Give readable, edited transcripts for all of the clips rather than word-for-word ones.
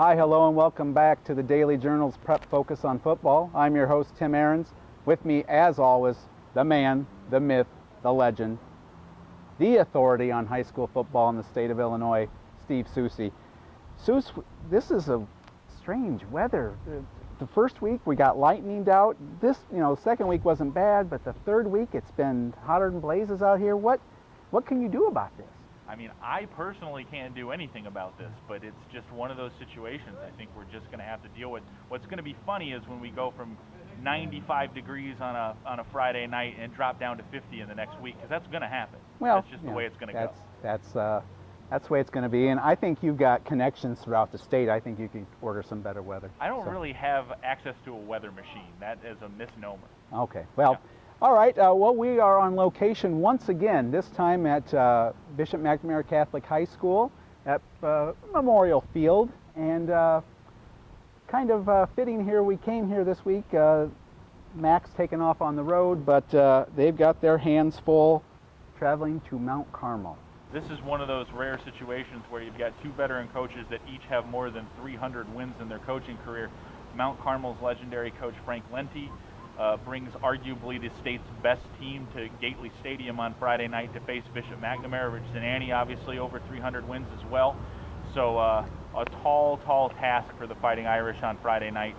Hi, hello, and welcome back to the Daily Journal's Prep Focus on Football. I'm your host, Tim Ahrens. With me, as always, the man, the myth, the legend, the authority on high school football in the state of Illinois, Steve Soucie. Souce, this is a strange weather. The first week we got lightninged out. This, second week wasn't bad, but the third week it's been hotter than blazes out here. What can you do about this? I mean, I personally can't do anything about this, but it's just one of those situations I think we're just going to have to deal with. What's going to be funny is when we go from 95 degrees on a Friday night and drop down to 50 in the next week, because that's going to happen. Well, that's just the way it's going to go. That's the way it's going to be, and I think you've got connections throughout the state. I think you can order some better weather. I don't really have access to a weather machine. That is a misnomer. Okay, well. Yeah. All right, we are on location once again, this time at Bishop McNamara Catholic High School at Memorial Field. And kind of fitting here, we came here this week. Mac's taken off on the road, but they've got their hands full traveling to Mount Carmel. This is one of those rare situations where you've got two veteran coaches that each have more than 300 wins in their coaching career. Mount Carmel's legendary coach Frank Lenti brings arguably the state's best team to Gately Stadium on Friday night to face Bishop McNamara. Rich Zanani obviously over 300 wins as well. So a tall task for the Fighting Irish on Friday night.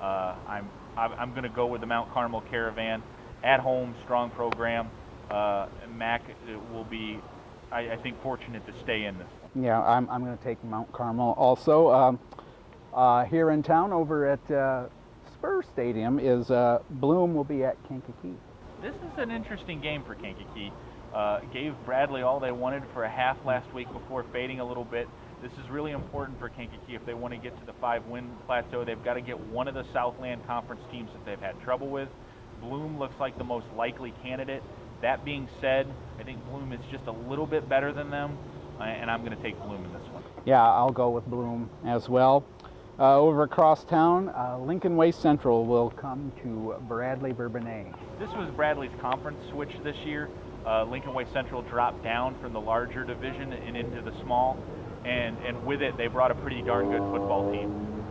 I'm going to go with the Mount Carmel Caravan. At home, strong program. Mac will be, I think, fortunate to stay in this one. Yeah, I'm going to take Mount Carmel also. Here in town over at Spur Stadium is Bloom will be at Kankakee. This is an interesting game for Kankakee. Gave Bradley all they wanted for a half last week before fading a little bit. This is really important for Kankakee if they want to get to the 5-win plateau. They've got to get one of the Southland Conference teams that they've had trouble with. Bloom looks like the most likely candidate. That being said, I think Bloom is just a little bit better than them, and I'm going to take Bloom in this one. Yeah, I'll go with Bloom as well. Over across town, Lincoln Way Central will come to Bradley Bourbonnais. This was Bradley's conference switch this year. Lincoln Way Central dropped down from the larger division and into the small, and with it they brought a pretty darn good football team.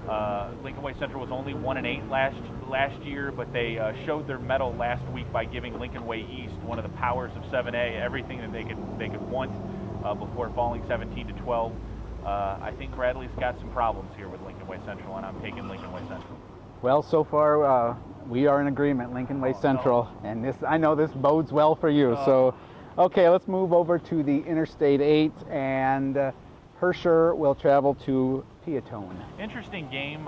Lincoln Way Central was only 1-8 last year, but they showed their mettle last week by giving Lincoln Way East, one of the powers of 7A, everything that they could want before falling 17-12. I think Bradley's got some problems here with Lincoln Way Central, and I'm taking Lincoln Way Central. Well, so far we are in agreement, Lincoln Way Central, and I know this bodes well for you. So, okay, let's move over to the Interstate 8, and Herscher will travel to Piatone. Interesting game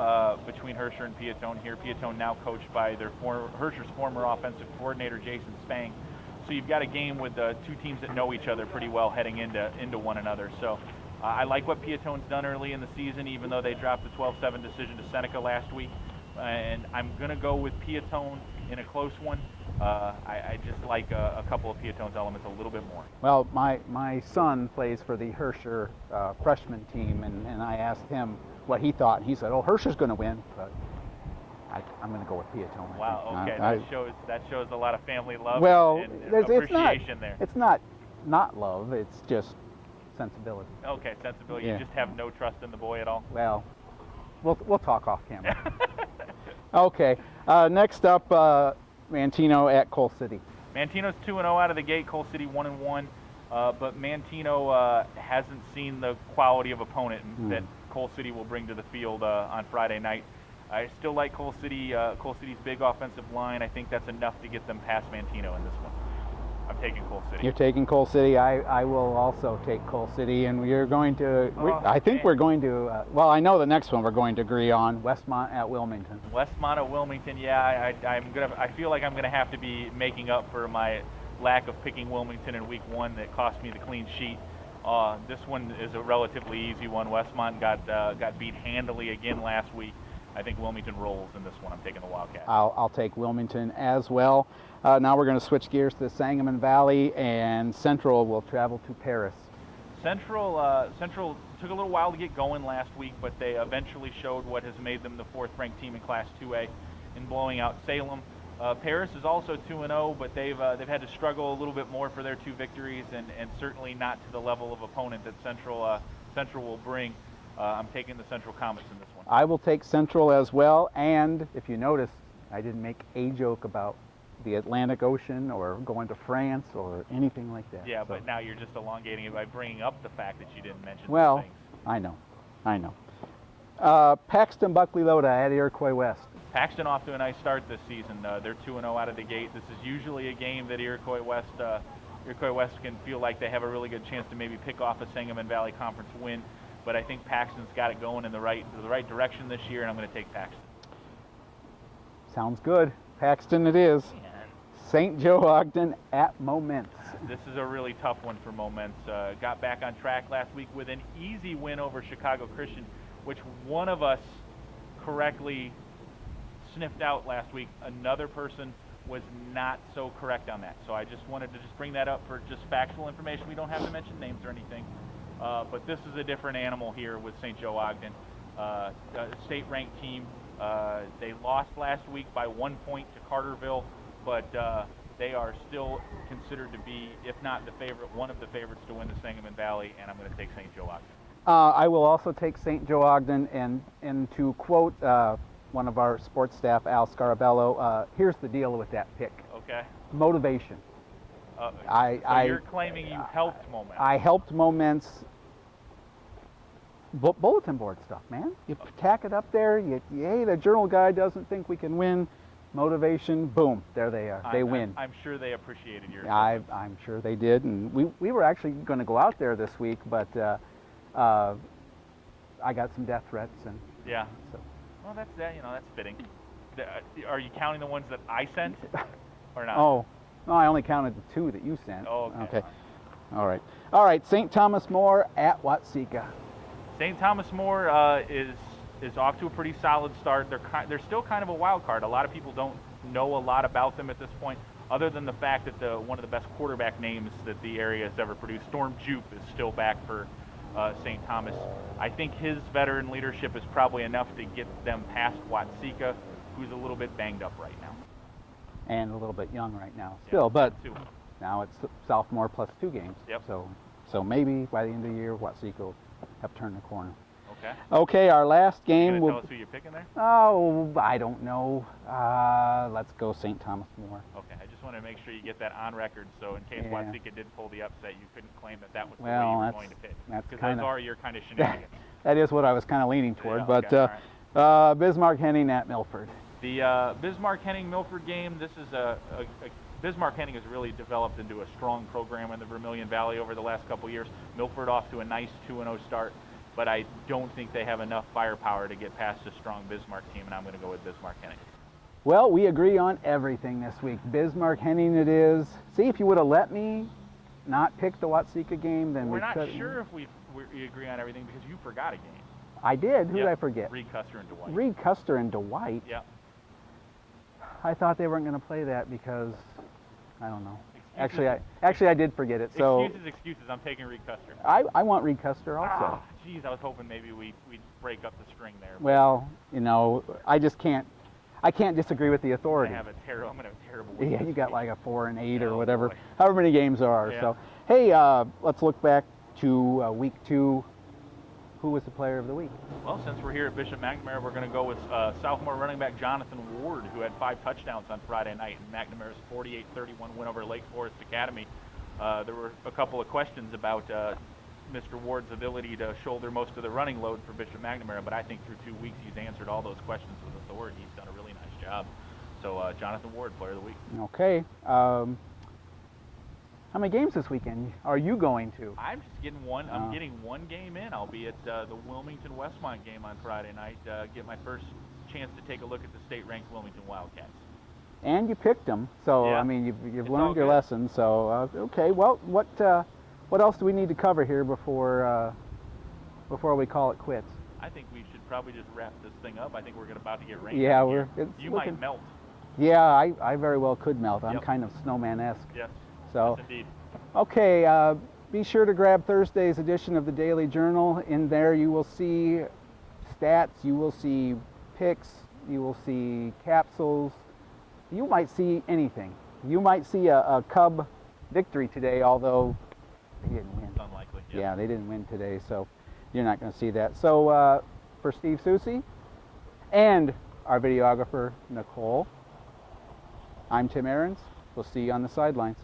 between Herscher and Piatone here. Piatone now coached by Herscher's former offensive coordinator, Jason Spang. So you've got a game with two teams that know each other pretty well heading into one another. So I like what Piatone's done early in the season, even though they dropped the 12-7 decision to Seneca last week. And I'm going to go with Piatone in a close one. I just like a couple of Piatone's elements a little bit more. Well, my son plays for the Herscher freshman team, and I asked him what he thought. He said, Herscher's going to win, but I'm going to go with Piatone. Wow, okay, that shows a lot of family love and it's appreciation there. It's not love, it's just sensibility. Okay, sensibility. Yeah. You just have no trust in the boy at all? Well, we'll talk off camera. Okay, next up, Mantino at Coal City. Mantino's 2-0 out of the gate, Coal City 1-1, but Mantino hasn't seen the quality of opponent that Coal City will bring to the field on Friday night. I still like Coal City. Coal City's big offensive line. I think that's enough to get them past Mantino in this one. I'm taking Coal City. You're taking Coal City. I will also take Coal City, and we're going to. I think we're going to. Well, I know the next one we're going to agree on. Westmont at Wilmington. Westmont at Wilmington. Yeah, I feel like I'm gonna have to be making up for my lack of picking Wilmington in week 1 that cost me the clean sheet. This one is a relatively easy one. Westmont got beat handily again last week. I think Wilmington rolls in this one. I'm taking the Wildcats. I'll take Wilmington as well. Now we're going to switch gears to the Sangamon Valley, and Central will travel to Paris. Central took a little while to get going last week, but they eventually showed what has made them the 4th-ranked team in Class 2A in blowing out Salem. Paris is also 2-0, but they've had to struggle a little bit more for their 2 victories, and certainly not to the level of opponent that Central will bring. I'm taking the Central Comets in this one. one. I will take Central as well, and if you notice, I didn't make a joke about the Atlantic Ocean or going to France or anything like that. Yeah, so. but now you're just elongating it by bringing up the fact that you didn't mention Well, those things. I know. Paxton Buckley Loda at Iroquois West. Paxton off to a nice start this season. They're 2-0 out of the gate. This is usually a game that Iroquois West can feel like they have a really good chance to maybe pick off a Sangamon Valley Conference win. But I think Paxton's got it going in the right direction this year, and I'm going to take Paxton. Sounds good. Paxton it is. St. Joe Ogden at Moments. This is a really tough one for Moments. Got back on track last week with an easy win over Chicago Christian, which one of us correctly sniffed out last week. Another person was not so correct on that. So I just wanted to bring that up for just factual information. We don't have to mention names or anything. But this is a different animal here with St. Joe Ogden. A state-ranked team. They lost last week by 1 point to Carterville, but they are still considered to be, if not the favorite, one of the favorites to win the Sangamon Valley, and I'm going to take St. Joe Ogden. I will also take St. Joe Ogden, and to quote one of our sports staff, Al Scarabello, here's the deal with that pick. Okay. Motivation. So you're claiming you helped Moments. I helped Moments. Bulletin board stuff, man. You tack it up there. Hey, the journal guy doesn't think we can win. Motivation, boom, there they are. They win. I'm sure they appreciated your. I'm sure they did, and we were actually going to go out there this week, but I got some death threats, and yeah. So. Well, that's fitting. Are you counting the ones that I sent, or not? Oh, no, I only counted the 2 that you sent. Oh, okay. All right. St. Thomas More at Watseka. St. Thomas More is off to a pretty solid start. They're still kind of a wild card. A lot of people don't know a lot about them at this point, other than the fact that one of the best quarterback names that the area has ever produced, Storm Jupe, is still back for St. Thomas. I think his veteran leadership is probably enough to get them past Watseka, who's a little bit banged up right now. And a little bit young right now still, but too. Now it's sophomore plus 2 games. Yep. So maybe by the end of the year, Watseka will have turned the corner. Okay. Okay, our last game. You gonna tell us who you're picking there? Oh, I don't know. Let's go St. Thomas More. Okay, I just want to make sure you get that on record, so in case Watseka did pull the upset, you couldn't claim that was the way you were going to pick. Because those are your kind of shenanigans. That is what I was kind of leaning toward. Yeah, okay, but Bismarck-Henning at Milford. The Bismarck-Henning-Milford game, this is Bismarck-Henning has really developed into a strong program in the Vermilion Valley over the last couple years. Milford off to a nice 2-0 start, but I don't think they have enough firepower to get past a strong Bismarck team, and I'm going to go with Bismarck-Henning. Well, we agree on everything this week. Bismarck-Henning it is. See, if you would have let me not pick the Watseka game, then we're we could. We're not sure if we agree on everything because you forgot a game. I did. Who did I forget? Reed Custer and Dwight. Reed Custer and Dwight? Yep. I thought they weren't going to play that because, I don't know. Excuses. Actually, I did forget it. So Excuses. I'm taking Reed Custer. I want Reed Custer also. Geez, I was hoping maybe we'd break up the string there. Well, I just can't. I can't disagree with the authority. I'm going to have a terrible week. Yeah, you got like a 4 and 8 or Oh, whatever, boy. however many games there are. Yeah. So, hey, let's look back to week 2. Who was the player of the week? Well, since we're here at Bishop McNamara, we're going to go with sophomore running back Jonathan Ward, who had 5 touchdowns on Friday night in McNamara's 48-31 win over Lake Forest Academy. There were a couple of questions about Mr. Ward's ability to shoulder most of the running load for Bishop McNamara, but I think through 2 weeks he's answered all those questions with authority. He's done a really nice job. So Jonathan Ward, player of the week. Okay. How many games this weekend are you going to? I'm just getting one. I'm getting one game in. I'll be at the Wilmington Westmont game on Friday night. Get my first chance to take a look at the state-ranked Wilmington Wildcats. And you picked them, so Yeah. I mean you've It's learned all your good. lesson. So okay. Well, what else do we need to cover here before we call it quits? I think we should probably just wrap this thing up. I think we're about to get rain. Yeah, You might melt. Yeah, I very well could melt. I'm Yep. kind of snowman-esque. Yes. So. Yes, indeed. Okay, be sure to grab Thursday's edition of the Daily Journal. In there you will see stats, you will see picks, you will see capsules. You might see anything. You might see a Cub victory today, although they didn't win. It's unlikely. Yeah, they didn't win today, so you're not going to see that. So for Steve Soucie, and our videographer, Nicole. I'm Tim Ahrens. We'll see you on the sidelines.